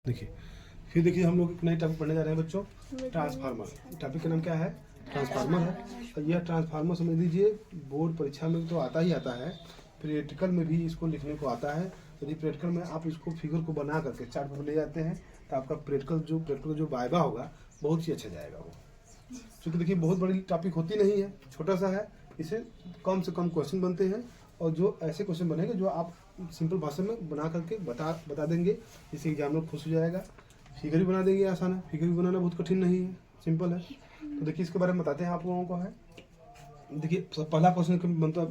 देखिए फिर देखिए हम लोग एक नई टॉपिक पढ़ने जा रहे हैं बच्चों, ट्रांसफार्मर। टॉपिक का नाम क्या है? ट्रांसफार्मर है। तो यह ट्रांसफार्मर समझ लीजिए बोर्ड परीक्षा में तो आता ही आता है, प्रैक्टिकल में भी इसको लिखने को आता है। यदि प्रैक्टिकल में आप इसको फिगर को बना करके चार्ट पर ले जाते हैं तो आपका प्रैक्टिकल जो वाइवा होगा बहुत ही अच्छा जाएगा वो। क्योंकि देखिए बहुत बड़ी टॉपिक होती नहीं है, छोटा सा है, इसे कम से कम क्वेश्चन बनते हैं और जो ऐसे क्वेश्चन बनेंगे जो आप सिंपल भाषा में बना करके बता देंगे, जिससे एग्जामिनर खुश हो जाएगा। फिगर भी बना देंगे, आसान है, फिगर भी बनाना बहुत कठिन नहीं है, सिंपल है। तो देखिए इसके बारे में बताते हैं आप लोगों को है। देखिए पहला क्वेश्चन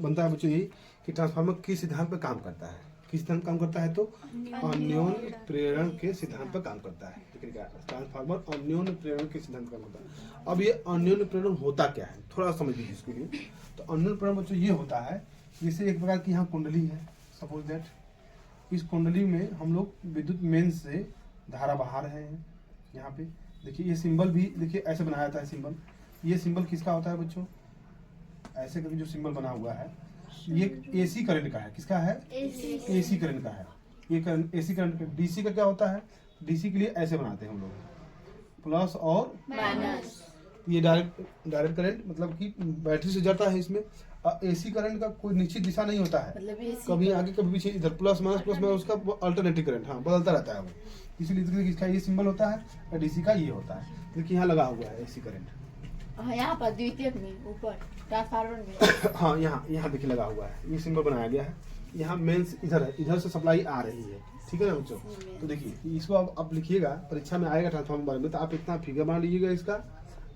बनता है बच्चों यही कि ट्रांसफार्मर किस सिद्धांत पर काम करता है। किस सिद्धांत काम करता है? तो अन्योन्य प्रेरण के सिद्धांत पर काम करता है। ट्रांसफार्मर अन्योन्य प्रेरण के सिद्धांत पर काम करता है। अब ये अन्योन्य प्रेरण होता क्या है, थोड़ा समझ लीजिए इसके लिए। तो अन्योन्य प्रेरण बच्चों ये होता है, जैसे एक प्रकार की यहाँ कुंडली है, सपोज दैट इस कुंडली में हम लोग विद्युत मेन से धारा बहा रहे हैं। यहाँ पे देखिए ये सिंबल भी देखिए ऐसे बनाया जाता है सिंबल। ये सिंबल किसका होता है बच्चों? ऐसे करके जो सिंबल बना हुआ है ये एसी करंट का है। किसका है? एसी करंट का है। ये करंट एसी करंट। डीसी का क्या होता है? डीसी के लिए ऐसे बनाते हैं हम लोग, प्लस और माइनस। ये डायरेक्ट करंट मतलब कि बैटरी से जाता है इसमें। एसी करंट का कोई निश्चित दिशा नहीं होता है, कभी आगे कभी पीछे, इधर प्लस माइनस उसका अल्टरनेटिव करंट हाँ बदलता रहता है वो। इसीलिए इसका ये सिंबल होता है और डीसी का ये होता है। देखिए यहाँ लगा हुआ है एसी करंट, यहाँ पर द्वितीयक में ऊपर ट्रांसफार्मर में हाँ यहाँ देखिए लगा हुआ है, ये सिंबल बनाया गया है। यहाँ मेंस इधर है, इधर से सप्लाई आ रही है, ठीक है ना बच्चों। तो देखिए इसको आप लिखिएगा, परीक्षा में आएगा ट्रांसफार्मर बारे में, तो आप इतना फिगर बना लीजिएगा इसका,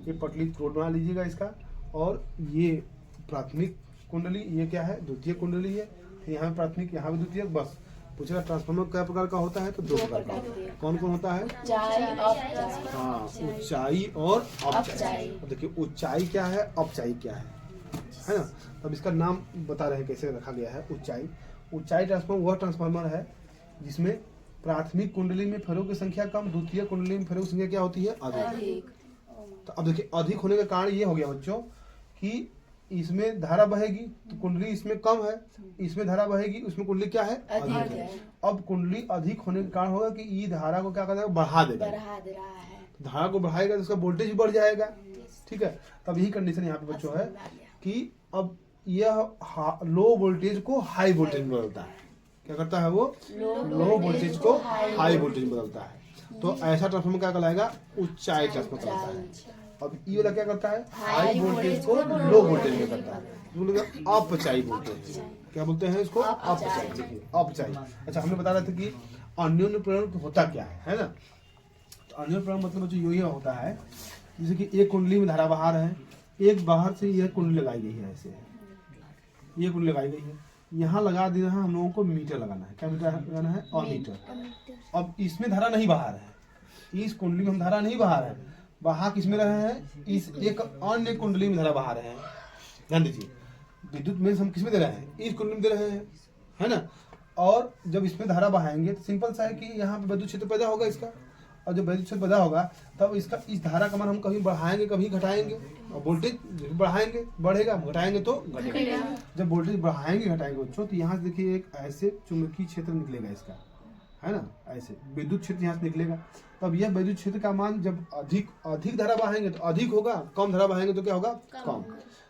ये पटली कोड बना लीजिएगा इसका। और ये प्राथमिक कुंडली, ये क्या है? द्वितीय कुंडली है। यहाँ प्राथमिक, यहाँ भी द्वितीय। बस पूछेगा ट्रांसफार्मर क्या प्रकार का होता है, तो दो प्रकार का होता है। कौन कौन होता है? हाँ, ऊंचाई और अपचाई। देखिए ऊंचाई क्या है, अपचाई क्या है ना। तब इसका नाम बता रहे हैं कैसे रखा गया है। ऊंचाई ट्रांसफार्मर वह ट्रांसफार्मर है जिसमें प्राथमिक कुंडली में फेरों की संख्या कम, द्वितीय कुंडली में फेरों की संख्या क्या होती है? अधिक। तो अब देखिए अधिक होने का कारण ये हो गया बच्चों कि इसमें धारा बहेगी तो कुंडली इसमें कम है, इसमें धारा बहेगी उसमें कुंडली क्या है? अधिक है। अब कुंडली अधिक होने के कारण होगा कि ये धारा को क्या करता है? बढ़ा देगा। धारा को बढ़ाएगा तो उसका वोल्टेज भी बढ़ जाएगा, ठीक है। तब यही कंडीशन यहाँ पे बच्चों है कि अब यह लो वोल्टेज को हाई वोल्टेज में बदलता है। क्या करता है वो? लो वोल्टेज को हाई वोल्टेज में बदलता है। तो ऐसा ट्रांसफार्मर क्या कहलाएगा? ऊंचाई ट्रांसफार्मर कहलाता है। अब ये वाला क्या करता है? हाई वोल्टेज को लो वोल्टेज में करता है। अपचाई वोल्टेज, क्या बोलते हैं इसको? अपचाई। देखिए अपचाई। अच्छा हमने बता रहे थे कि अन्योन्य प्रेरण होता क्या है ना। तो अन्योन्य प्रेरण मतलब जो ये होता है, जैसे कि एक कुंडली में धारा बाहर है, एक बाहर से यह कुंडली लगाई गई है, ऐसे ये कुंडली लगाई गई है। यहाँ लगा देना है हम लोगों को मीटर लगाना है। क्या मीटर लगाना है? अमीटर। अब इसमें धारा नहीं बाहर है, इस कुंडली में हम धारा नहीं बाहर है, बाहर किसमें रहे हैं? इस एक अन्य कुंडली में धारा बहा रहे हैं। ध्यान दीजिए, विद्युत में हम किसमें दे रहे हैं? इस कुंडली में दे रहे हैं, है ना। और जब इसमें धारा बहाएंगे तो सिंपल सा है कि यहाँ पे विद्युत क्षेत्र पैदा होगा इसका, और जब विद्युत क्षेत्र पैदा होगा तब इसका इस धारा का मान हम कभी बढ़ाएंगे कभी घटाएंगे, और वोल्टेज बढ़ाएंगे बढ़ेगा, घटाएंगे तो घटेगा। जब वोल्टेज बढ़ाएंगे घटाएंगे बच्चों तो यहाँ से देखिए एक ऐसे चुंबकीय क्षेत्र निकलेगा इसका, है ना, ऐसे विद्युत क्षेत्र यहाँ से निकलेगा। तब यह विद्युत क्षेत्र का मान जब अधिक धारा बहाएंगे तो अधिक होगा, कम धारा बहाएंगे तो क्या होगा? कम।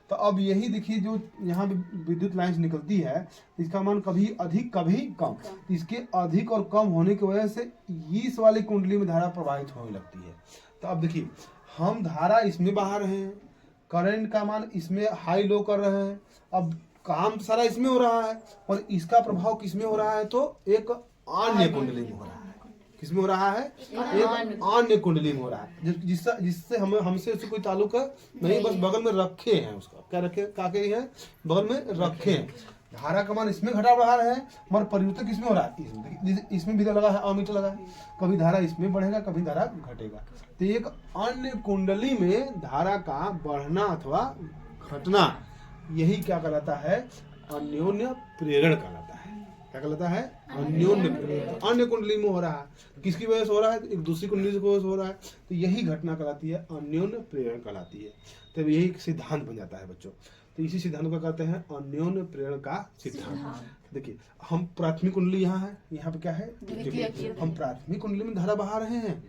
तो अब यही देखिए जो यहाँ विद्युत लाइन निकलती है इसका मान कभी अधिक कभी कम। इसके अधिक और कम होने की वजह से इस वाली कुंडली में धारा प्रवाहित होने लगती है। तो अब देखिए हम धारा इसमें बहा रहे हैं, करंट का मान इसमें हाई लो कर रहे हैं, अब काम सारा इसमें हो रहा है और इसका प्रभाव किसमें हो रहा है? तो एक अन्य कुंडली में हो रहा है। किसमें हो रहा है? एक अन्य कुंडली में हो रहा है, जिससे हमसे उससे कोई ताल्लुक नहीं, बस बगल में रखे हैं उसका। क्या रखे? काके हैं बगल में रखे हैं। धारा का मान इसमें घटा बढ़ा रहे हैं, मगर परिवर्तन किसमें हो रहा है? इसमें भी लगा है, अमीटर लगा है। कभी धारा इसमें बढ़ेगा कभी धारा घटेगा। तो एक अन्य कुंडली में धारा का बढ़ना अथवा घटना, यही क्या कहलाता है? अन्योन्य प्रेरण कहलाता है। क्या कहलाता है? अन्योन्य प्रेरण। अन्य कुंडली में हो रहा है, किसकी वजह से हो रहा है? एक दूसरी कुंडली की वजह से हो रहा है, तो यही घटना कहलाती है अन्योन्य प्रेरण कहलाती है। तब यही सिद्धांत बन जाता है बच्चों। तो इसी सिद्धांत को कहते हैं अन्योन्य प्रेरण का सिद्धांत। देखिए हम प्राथमिक कुंडली यहाँ है, यहाँ पे क्या है द्वितीयक। हम प्राथमिक कुंडली में धारा बहा रहे हैं,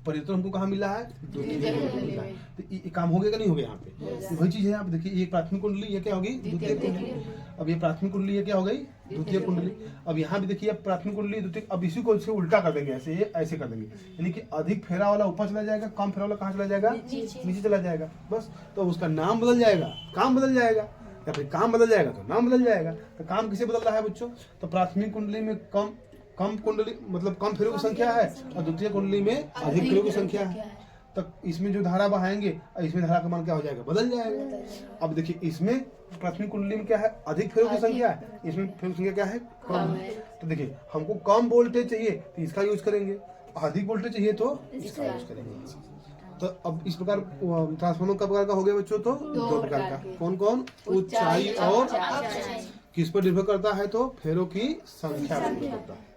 परिवर्तन हमको कहाँ मिला है द्वितीय कुंडली मिला है। तो ये काम हो गया कि नहीं हो गया यहाँ पे? वही चीज है यहाँ पे देखिए, ये प्राथमिक कुंडली ये क्या होगी द्वितीय कुंडली। अब ये प्राथमिक कुंडली ये क्या हो गई द्वितीय कुंडली। अब यहाँ भी देखिए प्राथमिक कुंडली द्वितीय। अब इसी को इसे उल्टा कर देंगे, ऐसे ये ऐसे कर देंगे, यानी कि अधिक फेरा वाला ऊपर चला जाएगा, कम फेरा वाला कहाँ चला जाएगा नीचे चला जाएगा। बस तो उसका नाम बदल जाएगा, काम बदल जाएगा, या फिर काम बदल जाएगा तो नाम बदल जाएगा। तो काम किसे बदल रहा है बच्चों? तो प्राथमिक कुंडली में कम कुंडली मतलब कम फेरों की संख्या है और द्वितीय कुंडली में अधिक फेरों की संख्या है। तो इसमें जो धारा बहाएंगे और इसमें धारा का मान क्या हो जाएगा बदल जाएगा। अब देखिए इसमें प्राथमिक कुंडली में क्या है अधिक फेरों की संख्या है, इसमें फेरों की संख्या क्या है कम है। तो देखिए हमको कम वोल्टेज चाहिए तो इसका यूज करेंगे, अधिक वोल्टेज चाहिए तो इसका यूज करेंगे। तो अब इस प्रकार ट्रांसफार्मर का प्रकार का हो गया बच्चों, तो दो प्रकार का। कौन कौन? ऊंचाई और किस पर निर्भर करता है? तो फेरों की संख्या पर निर्भर करता है।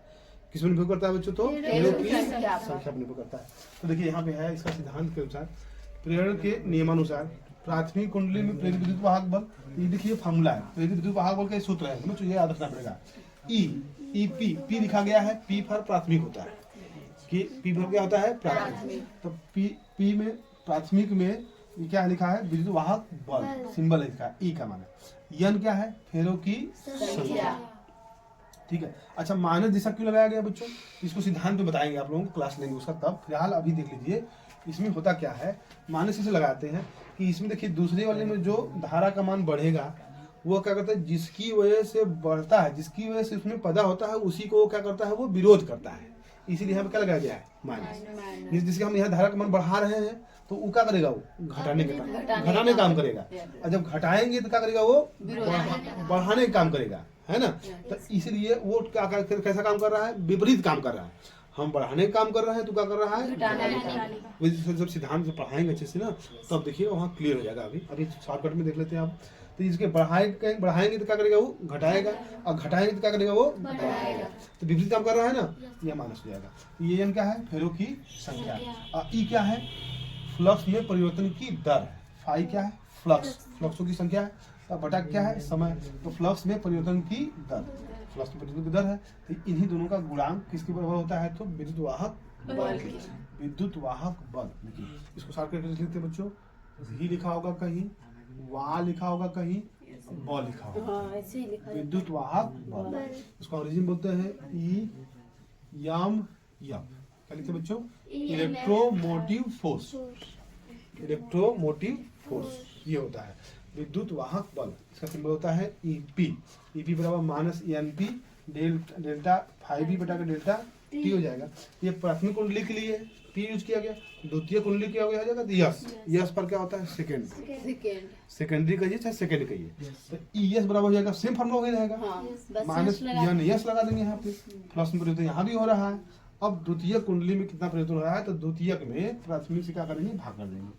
किस पर निर्भर करता है बच्चों? तो फेरों की संख्या पर निर्भर करता है। तो देखिए यहाँ पे है इसका सिद्धांत के अनुसार, प्रेरण के नियमानुसार प्राथमिक कुंडली में प्रेरित विद्युत वाहक बल, ये देखिए फार्मूला है, प्रेरित विद्युत वाहक बल का सूत्र है, हमें तो ये याद रखना पड़ेगा। ई पी लिखा गया है, पी फॉर प्राथमिक होता है कि पी फॉर क्या होता है प्राथमिक। तो पी में प्राथमिक में क्या लिखा है विद्युत वाहक बल, सिंबल है इसका ई का माना। यन क्या है फेरों की संख्या, ठीक है। अच्छा माइनस दिशा क्यों लगाया गया बच्चों? इसको सिद्धांत में बताएंगे, आप लोगों को क्लास लेंगे उसका तब। फिलहाल अभी देख लीजिए इसमें होता क्या है। माइनस इसे लगाते हैं कि इसमें देखिए दूसरे वाले में जो धारा का मान बढ़ेगा वो क्या करता है, जिसकी वजह से बढ़ता है, जिसकी वजह से उसमें पैदा होता है, उसी को क्या करता है वो विरोध करता है। इसीलिए यहाँ पे क्या लगाया गया है माइनस। जिसके हम यहाँ धारा का मान बढ़ा रहे हैं तो वो क्या करेगा, वो घटाने का काम करेगा, और जब घटाएंगे तो क्या करेगा वो बढ़ाने का काम करेगा, है ना। तो इसलिए वो क्या कैसा काम कर रहा है, विपरीत काम कर रहा है। हम बढ़ाने का काम कर रहे हैं तो क्या कर रहा है, जब सिद्धांत से पढ़ाएंगे अच्छे से ना तब देखिए वहाँ क्लियर हो जाएगा। अभी शॉर्टकट में देख लेते हैं आप। तो इसके बढ़ाएंगे तो क्या करेगा वो घटाएगा, और घटाएंगे तो क्या करेगा वो बढ़ाएगा। तो विपरीत काम कर रहा है ना, यह माइनस हो जाएगा। ये एन क्या है फेरों की संख्या, और ई क्या है फ्लक्स में परिवर्तन की दर। फाई क्या है फ्लक्सों की संख्या है, तो बटा क्या है समय। तो फ्लक्स में परिवर्तन की दर, फ्लक्स में परिवर्तन की दर है। तो इन्हीं दोनों का गुणांक किसके बराबर होता है, तो विद्युत वाहक बल। विद्युत वाहक बल देखिए इसको शॉर्ट करके लिख लेते हैं बच्चों। भी लिखा होगा कहीं, वा लिखा होगा कहीं, बल लिखा होगा, विद्युत वाहक बल। इसको अंग्रेजी में बोलते हैं ई यम यप। क्या लिखते हैं बच्चों, इलेक्ट्रोमोटिव फोर्स। इलेक्ट्रोमोटिव फोर्स ये होता है विद्युत वाहक बल। इसका सिंबल होता है ईपी। ईपी बराबर माइनस एनपी डेल्टा 5 बटा के डेल्टा टी हो जाएगा। ये प्राथमिक कुंडली के लिए पी यूज किया गया। द्वितीय कुंडली क्या हो जाएगा यस। यस पर क्या होता है सेकेंडरी कहिए चाहे सेकेंड कहिए। तो ईएस बराबर हो जाएगा, सेम फॉर्मूला वही रहेगा, माइनस यस लगा देंगे यहाँ पे। प्लस में परिवर्तन यहाँ भी हो रहा है। अब द्वितीय कुंडली में कितना परिवर्तन हो रहा है, तो द्वितीयक में प्राथमिक से क्या करेंगे भाग कर देंगे,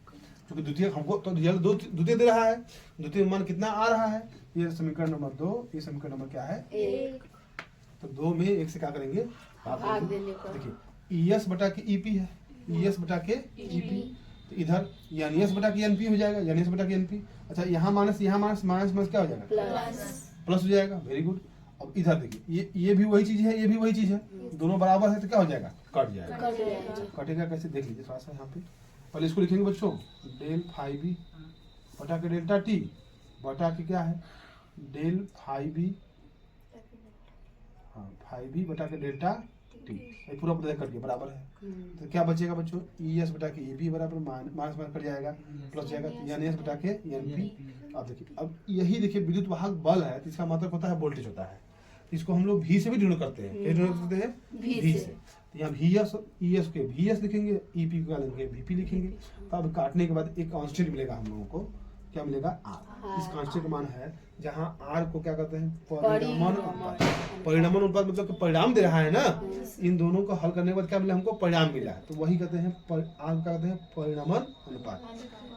क्योंकि द्वितीय हमको तो द्वितीय दे रहा है। द्वितीय मान कितना आ रहा है, ये समीकरण नंबर 2, ये समीकरण नंबर क्या है 1। तो 2 में 1 से क्या करेंगे भाग देंगे। देखिए ES बटा के EP है, ES बटा के EP। तो इधर यानी ES बटा के NP हो जाएगा, यानी ES बटा के NP। अच्छा यहाँ माइनस माइनस क्या हो जाएगा प्लस हो जाएगा। Very good. अब इधर देखिए ये भी वही चीज है, ये भी वही चीज है, दोनों बराबर है तो क्या हो जाएगा कट जाएगा। कटेगा कैसे देख लीजिए थोड़ा सा यहाँ पे। पहले इसको लिखेंगे बच्चों, डेल 5b बटा के डेल्टा टी बटा के क्या है डेल 5b, हाँ 5b बटा के डेल्टा टी। ये पूरा पता कट गया बराबर है। तो क्या बचेगा बच्चों, ES बटा के EP बराबर माइनस कट जाएगा प्लस जाएगा, यानी ES बटा के NP। अब देखिए अब यही देखिए विद्युत वाहक बल है तो इसका मतलब होता है वोल्टेज होता है। इसको हम लोग V से भी डिनोट करते हैं, क्या डिनोट करते हैं V से। तो यहाँ VS ES के VS लिखेंगे, EP का लिखेंगे VP लिखेंगे। तो अब काटने के बाद एक कांस्टेंट मिलेगा हम लोगों को, क्या मिलेगा R। इस कांस्टेंट का मान है जहाँ R को क्या कहते हैं परिणामन अनुपात। परिणामन अनुपात मतलब कि परिणाम दे रहा है ना, इन दोनों को हल करने के बाद क्या मिला हमको परिणाम मिला है, तो वही कहते हैं R क्या कहते हैं परिणामन अनुपात।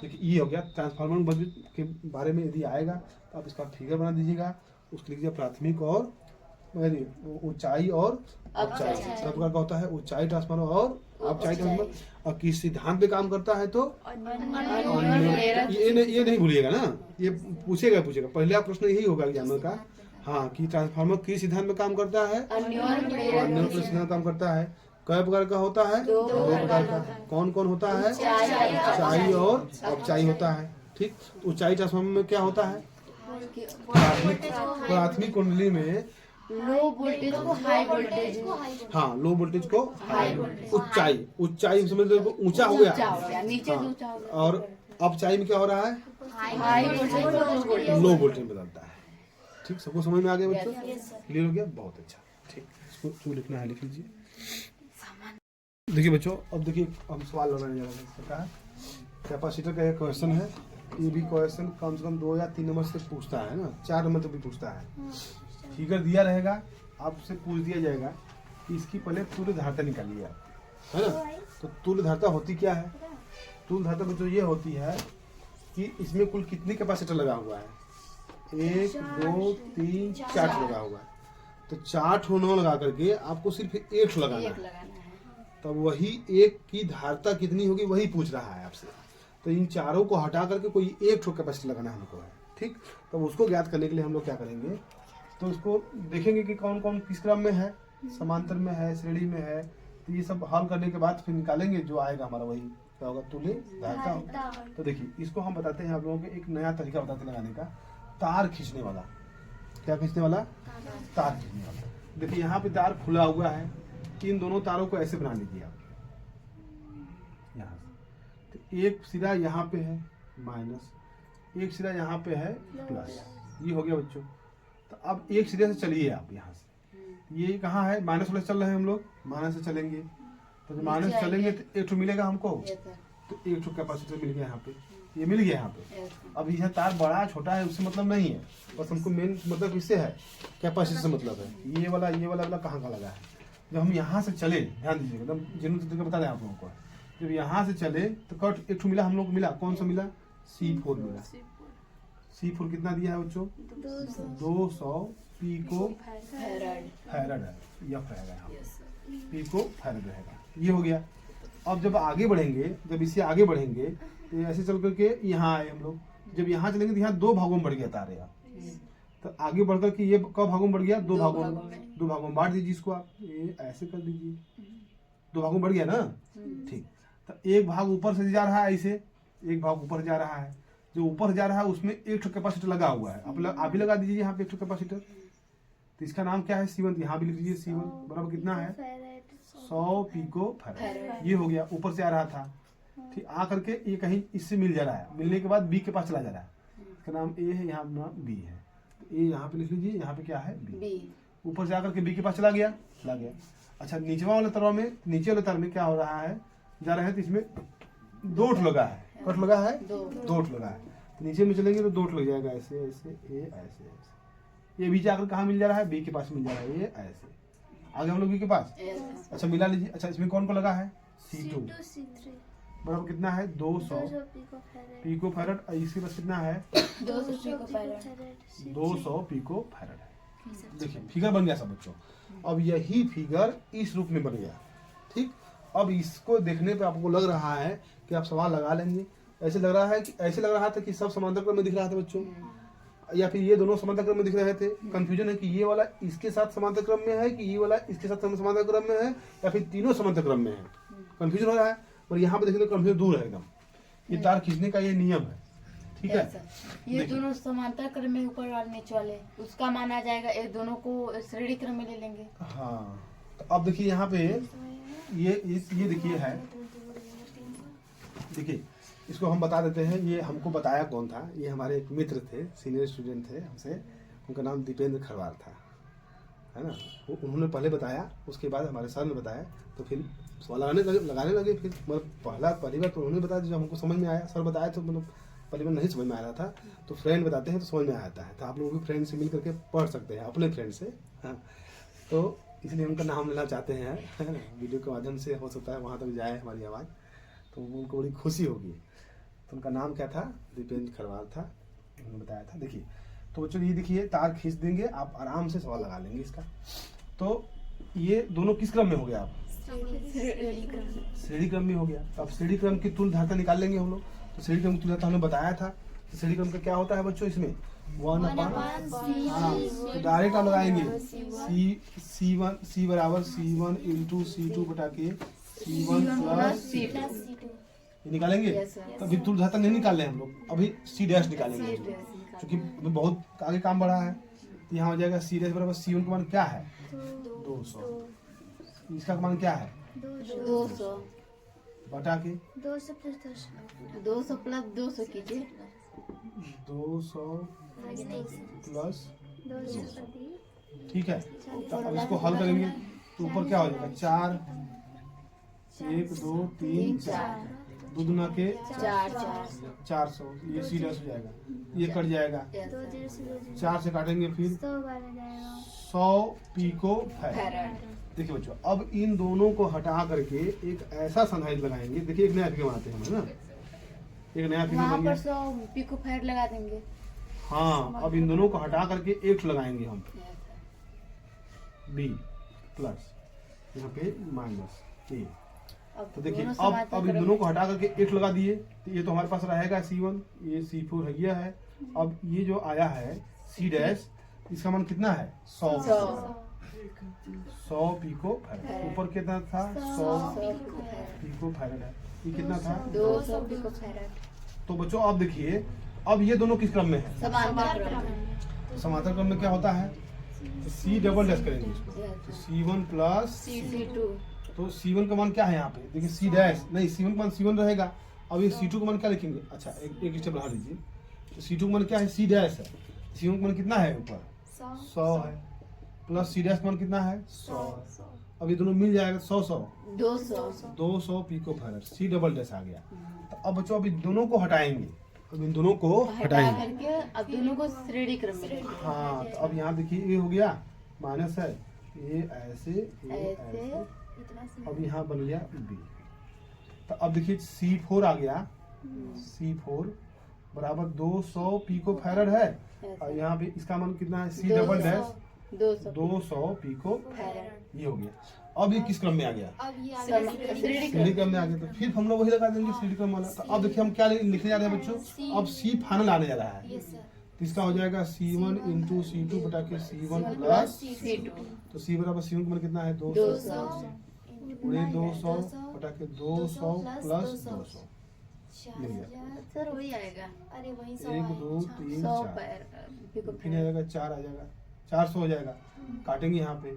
देखिए ये हो गया। ट्रांसफार्मर के बारे में यदि आएगा तो आप इसका फिगर बना दीजिएगा, उसके लिखिए प्राथमिक और ऊंचाई और अपचाई सब प्रकार का होता है। ऊंचाई ट्रांसफार्मर और अपचाई ट्रांसफार्मर, और किस सिद्धांत पे काम करता है तो ये नहीं भूलिएगा ना, ये पूछेगा पहले आप प्रश्न यही होगा एग्जाम का। हाँ, कि ट्रांसफार्मर किस सिद्धांत में काम करता है, अन्योन्य सिद्धांत में काम करता है। कई प्रकार का होता है, दो प्रकार का। कौन कौन होता है, ऊंचाई और अपचाई होता है। ठीक, ऊंचाई ट्रांसफार्मर में क्या होता है, प्राथमिक कुंडली में लो वोल्टेज को हाई वोल्टेज, हाँ लो वोल्टेज को हाई, ऊंचाई समझ लो ऊंचा हो गया, नीचे से ऊंचा हो गया। और अपचाई में क्या हो रहा है, हाई वोल्टेज लो वोल्टेज में बदलता है। ठीक, सबको समझ में आ गया बच्चों, क्लियर हो गया, बहुत अच्छा। ठीक, इसको जो लिखना है लिख लीजिए। देखिए बच्चों, अब देखिए हम सवाल लगाने जा रहे हैं। कैपेसिटर का एक क्वेश्चन है, ये भी क्वेश्चन कम से कम 2 या 3 नंबर से पूछता है ना, 4 नंबर तक भी पूछता है। फिगर दिया रहेगा, आपसे पूछ दिया जाएगा कि इसकी पहले तुल्य धारता निकालिए आप, है ना। तो तुल्य धारता होती क्या है, तुल्य धारता बच्चों ये होती है कि इसमें कुल कितने कैपेसिटर लगा हुआ है, 1 2 3 4 लगा हुआ है। तो 4 ठो नौ लगा करके आपको सिर्फ 1 ठो लगाना है। तब वही एक की धारता कितनी होगी वही पूछ रहा है आपसे। तो इन चारों को हटा करके कोई 1 ठो कैपेसिटर लगाना हमको है। ठीक, तब उसको ज्ञात करने के लिए हम लोग क्या करेंगे, तो उसको देखेंगे कि कौन कौन किस क्रम में है, समांतर में है, श्रेणी में है। तो ये सब हल करने के बाद फिर निकालेंगे, जो आएगा हमारा वही क्या होगा, तुल्य धारता होगा। तो देखिए, इसको हम बताते हैं आप लोगों को एक नया तरीका बताते हैं लगाने का, तार खींचने वाला। क्या खींचने वाला, तार खींचने वाला। देखिए यहाँ पे तार खुला हुआ है, इन दोनों तारों को ऐसे बना लीजिए आप, यहाँ से। तो एक सिरा यहाँ पे है माइनस, एक सिरा यहाँ पे है प्लस, ये हो गया बच्चों। तो अब एक सिरे से चलिए आप यहाँ से, ये कहाँ है, माइनस वाले चल रहे हैं हम लोग, माइनस से चलेंगे। तो जब माइनस चलेंगे तो 1 ठो मिलेगा हमको, तो 1 ठो कैपेसिटर मिल गया यहाँ पे, ये मिल गया यहाँ पे। अब यह तार बड़ा छोटा है उससे मतलब नहीं है, बस हमको मेन मतलब इससे है, कैपेसिटर से मतलब है। ये वाला कहाँ का लगा है। जब हम यहाँ से चले, ध्यान दीजिएगा, एकदम जेन्युइन तरीके बता दें आप लोगों को। जब यहाँ से चले तो कट 1 ठो मिला हम लोग को, मिला कौन सा मिला, C4 मिला। C4 कितना दिया है बच्चों, 200 पिको फैराड है, यह पिको फैराड रहेगा। ये हो गया। अब जब आगे बढ़ेंगे, जब इससे आगे बढ़ेंगे तो ऐसे चल करके यहाँ आए हम लोग। जब यहाँ चलेंगे तो यहाँ 2 भागों में बढ़ गया तार यार। तो आगे बढ़कर के ये कब भागों में बढ़ गया, 2 भागों में बांट दीजिए इसको आप, ये ऐसे कर दीजिए, 2 भागों में बढ़ गया ना। ठीक, तो एक भाग ऊपर से जा रहा है, ऐसे एक भाग ऊपर जा रहा है। जो ऊपर जा रहा है उसमें 1 ठो कैपेसिटर लगा हुआ है, आप भी लगा दीजिए यहाँ पे 1 ठो कैपेसिटर। तो इसका नाम क्या है, C1। यहाँ भी लिख दीजिए C1 बराबर कितना है, 100 पिको फैराड। ये हो गया, ऊपर से आ रहा था। ठीक, आ करके ये कहीं इससे मिल जा रहा है, मिलने के बाद B के पास चला जा रहा है। इसका नाम A है, यहाँ नाम B है। तो ये यहाँ पे लिख लीजिए, यहाँ पे क्या है, B। ऊपर से आकर के B के पास चला गया। अच्छा, नीचवा वाले तार में, नीचे वाले तार में क्या हो रहा है, जा रहे हैं तो इसमें 2 ठो लगा है, कट लगा है, 2 ठो लगा है। तो नीचे में चलेंगे तो 2 ठो लग जाएगा, ऐसे ऐसे, ये ऐसे ऐसे। ये बीच आकर कहाँ मिल जा रहा है, B के पास मिल जा रहा है, ये ऐसे। आगे हम लोग B के पास, अच्छा मिला लीजिए। अच्छा, इसमें कौन को लगा है, C2 बराबर कितना है, 200 पिको फैराड। और इसके पास कितना है, 200 पिको फैराड है। देखिए फिगर बन गया सब बच्चों। अब यही फिगर इस रूप में बन गया। ठीक, अब इसको देखने पे आपको लग रहा है कि आप सवाल लगा लेंगे। ऐसे लग रहा था कि सब समांतर क्रम में दिख रहा था बच्चों, या फिर ये दोनों समांतर क्रम में दिख रहे थे। कंफ्यूजन है कि ये वाला इसके साथ समांतर क्रम में है, कि ये वाला इसके साथ समांतर क्रम में है, या फिर तीनों समांतर क्रम में है। कंफ्यूजन हो रहा है। और यहाँ पे देखने तो कंफ्यूजन दूर है एकदम। ये तार खींचने का ये नियम है। ठीक है, ये दोनों समांतर क्रम में ऊपर वाले नीचे वाले उसका माना जाएगा, ये दोनों को श्रेणी क्रम में ले लेंगे। हाँ, तो अब देखिए यहाँ पे ये देखिए है, देखिए इसको हम बता देते हैं। ये हमको बताया कौन था, ये हमारे एक मित्र थे, सीनियर स्टूडेंट थे हमसे, उनका नाम दीपेंद्र खरवार था, है ना। उन्होंने पहले बताया, उसके बाद हमारे सर ने बताया, तो फिर सवाल लगाने लगे। फिर मतलब पहली बार तो उन्होंने बताया, जब हमको समझ में आया, सर बताया तो मतलब पहली बार नहीं समझ में आ रहा था, तो फ्रेंड बताते हैं तो समझ में आ जाता है। तो आप लोग भी फ्रेंड से मिल करके पढ़ सकते हैं, अपने फ्रेंड से। हाँ, तो इसलिए उनका नाम लेना चाहते हैं, है ना। वीडियो के माध्यम से हो सकता है वहाँ तक जाए हमारी आवाज़, तो उनको बड़ी खुशी होगी। तो उनका नाम क्या था, दीपेंद्र खरवार था, उन्होंने बताया था। देखिए, तो बच्चों ये देखिए तार खींच देंगे, आप आराम से सवाल लगा लेंगे इसका। तो ये दोनों किस क्रम में हो गया? आप श्रेणी क्रम में हो गया। तो अब श्रेणी क्रम की तुल्य धारता निकाल लेंगे हम लोग। तो श्रेणी क्रम की तुल्य धारता हमने बताया था। तो श्रेणी क्रम का क्या होता है बच्चों? इसमें 1/, हाँ, तो डायरेक्ट आप लगाएंगे C बराबर C1 इंटू C2 बटा के C1 प्लस C2 निकालेंगे। तो अभी तुल्य धारता नहीं निकाल रहे हम लोग, अभी C डैश निकालेंगे, क्योंकि अभी बहुत आगे काम बढ़ा है। तो यहाँ हो जाएगा C डैश बराबर C1 का मान क्या है? 200। इसका मान क्या है? 200 बटा के 200 प्लस 200 कीजिए। 200 प्लस 200, ठीक है। तो अब इसको हल करेंगे तो ऊपर क्या हो जाएगा? 4, 1 2 3 4, 2 दूना के 400, ये C डैश हो जाएगा, ये कट जाएगा, 4 से काटेंगे फिर 100 पिको फैराड। देखिए बच्चों, अब इन दोनों को हटा करके एक ऐसा संधारित्र लगाएंगे। देखिए एक नया फिगर बनाते हैं हम, है ना, एक नया फिगर वहाँ बन पर गया। 100 पिको फैराड लगा देंगे। हाँ, अब इन दोनों को हटा करके एक लगाएंगे हम, B प्लस, यहाँ पे माइनस A। तो देखिए अब इन दोनों को हटा करके एक लगा दिए, तो ये तो हमारे पास रहेगा C1, ये C4 है, ये है। अब ये जो आया है C डैश, इसका मान कितना है? 100 पिको फैराड। ऊपर कितना था? 100 पिको फैराड है। ये कितना था? 200 पिको फैराड। तो बच्चों अब देखिए, अब ये दोनों किस क्रम में है? समांतर क्रम में। तो समांतर क्रम में क्या होता है? तो C डबल डैश करेंगे इसको, तो C1 प्लस C2। तो C1 का मान क्या है यहाँ पे? देखिए C डैश नहीं, C1 का मान C1 रहेगा। अब ये C2 का मान क्या लिखेंगे? अच्छा एक स्टेप बढ़ा लीजिए। तो C2 का मान क्या है? C डैश है। C1 का मान कितना है? ऊपर 100 है, प्लस C डैश का मान कितना है? 100। अब ये दोनों मिल जाएगा, 100 200 pico farad, C double dash आ गया। तो अब बच्चों अभी दोनों को हटाएंगे, अब इन दोनों को हटाएंगे करके अब दोनों को श्रेणी क्रम में रखेंगे। हाँ, तो अब यहाँ देखिए ये हो गया माइनस है, ये ऐसे, ये ऐसे, अब यहाँ बन गया B। तो अब देखिए C4 आ गया, C4 बराबर 200 पिको फैराड है, और यहाँ पे इसका मान कितना है? C double dash 200 pico farad. ये हो गया। अब ये किस क्रम में आ गया? श्रेणी क्रम में आ गया। तो फिर हम लोग वही लगा देंगे श्रेणी क्रम वाला। तो अब देखिए हम क्या लिखने जा रहे हैं बच्चों? अब C फाइनल आने जा रहा है, तो इसका हो जाएगा C1 इंटू C2 बटा के C1 प्लस C2। तो C बराबर C1 का मान कितना है? 200 पूरे 200 बटा के 200 प्लस 200 मिल गया। सर वही आएगा। 1 2 3 100 4, पिको फिर आ जाएगा 4 आ जाएगा, 400 हो जाएगा। काटेंगे यहाँ पे,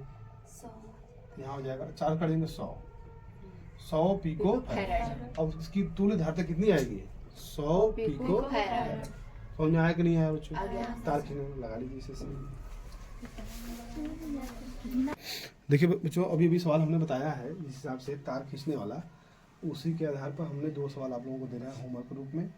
यहाँ हो जाएगा 4 काटेंगे 100 पिको फैराड। अब इसकी तुल्य धारता कितनी आएगी? 100 पिको फैराड। समझ में आया कि नहीं आया बच्चों? तार खींचने में लगा लीजिए इसे। देखिए बच्चों, अभी सवाल हमने बताया है जिस हिसाब से तार खींचने वाला, उसी के आधार पर हमने 2 सवाल आप लोगों को देना है होमवर्क रूप में।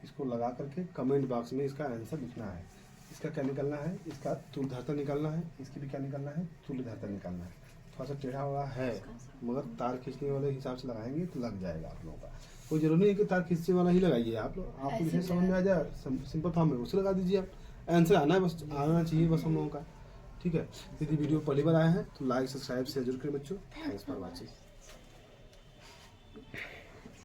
इसको लगा करके कमेंट बॉक्स में इसका आंसर लिखना है। इसका क्या निकलना है? इसका तुल्य धारता निकालना है। इसकी भी क्या निकालना है? तुल्य धारता निकालना है। थोड़ा सा टेढ़ा हुआ है, मगर तार खींचने वाले हिसाब से लगाएंगे तो लग जाएगा आप लोगों का। कोई जरूरी नहीं है कि तार खींचने वाला ही लगाइए आप लोग, आपको जिसे समझ में आ जाए सिंपल फॉर्म में उसे लगा दीजिए आप। आंसर आना है, बस आना चाहिए बस हम लोगों का, ठीक है। यदि वीडियो पहली बार आए हैं तो लाइक सब्सक्राइब शेयर जरूर करें बच्चों। Thanks for watching.